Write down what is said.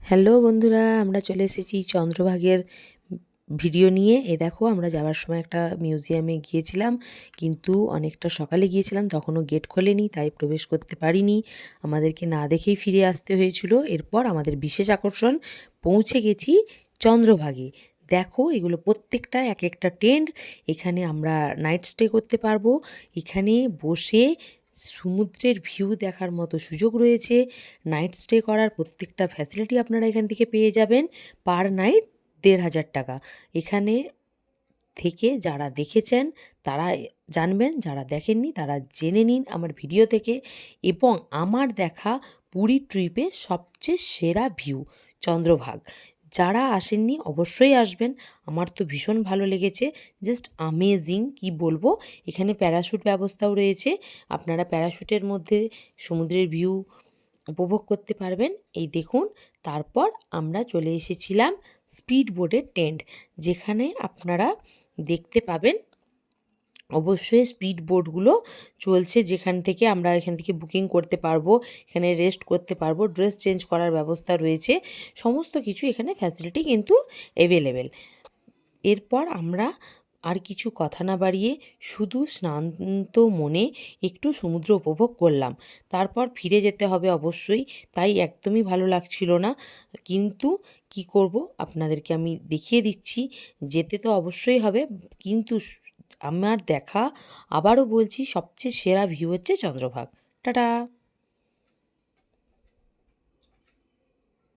Hello বন্ধুরা, আমরা চলে এসেছি চন্দ্রভাগের ভিডিও নিয়ে। দেখো, আমরা যাওয়ার সময় একটা মিউজিয়ামে গিয়েছিলাম, কিন্তু অনেকটা সকালে গিয়েছিলাম, তখনও গেট খোলেনি, তাই প্রবেশ করতে পারিনি। আমাদেরকে না দেখেই ফিরে আসতে হয়েছিল। এরপর আমাদের বিশেষ আকর্ষণ, পৌঁছে গেছি চন্দ্রভাগে। দেখো, এগুলো প্রত্যেকটা এক একটা টেন্ট। এখানে আমরা নাইট স্টে করতে পারবো। এখানে বসে সমুদ্রের ভিউ দেখার মতো সুযোগ রয়েছে। নাইট স্টে করার প্রত্যেকটা ফ্যাসিলিটি আপনারা এখান থেকে পেয়ে যাবেন। পার নাইট ১,৫০০ টাকা। এখানে থেকে যারা দেখেছেন তারা জানবেন, যারা দেখেননি তারা জেনে নিন আমার ভিডিও থেকে। এবং আমার দেখা পুরী ট্রিপে সবচেয়ে সেরা ভিউ চন্দ্রভাগ। যারা আসেননি অবশ্যই আসবেন। আমার তো ভীষণ ভালো লেগেছে, জাস্ট আমেজিং, কি বলবো। এখানে প্যারাশুট ব্যবস্থাও রয়েছে, আপনারা প্যারাশুটের মধ্যে সমুদ্রের ভিউ উপভোগ করতে পারবেন। এই দেখুন, তারপর আমরা চলে এসেছিলাম স্পিড বোটের টেন্ট, যেখানে আপনারা দেখতে পাবেন অবশ্যই স্পিড বোটগুলো চলছে, যেখান থেকে আমরা এখান থেকে বুকিং করতে পারবো, এখানে রেস্ট করতে পারবো, ড্রেস চেঞ্জ করার ব্যবস্থা রয়েছে, সমস্ত কিছু এখানে ফ্যাসিলিটি কিন্তু অ্যাভেলেবেল। এরপর আমরা আর কিছু কথা না বাড়িয়ে শুধু শান্ত মনে একটু সমুদ্র উপভোগ করলাম। তারপর ফিরে যেতে হবে অবশ্যই, তাই একদমই ভালো লাগছিল না। কিন্তু কি করব, আপনাদেরকে আমি দেখিয়ে দিচ্ছি। যেতে তো অবশ্যই হবে, কিন্তু আমার দেখা, আবারও বলছি, সবচেয়ে সেরা ভিউ হচ্ছে চন্দ্রভাগ। টাটা।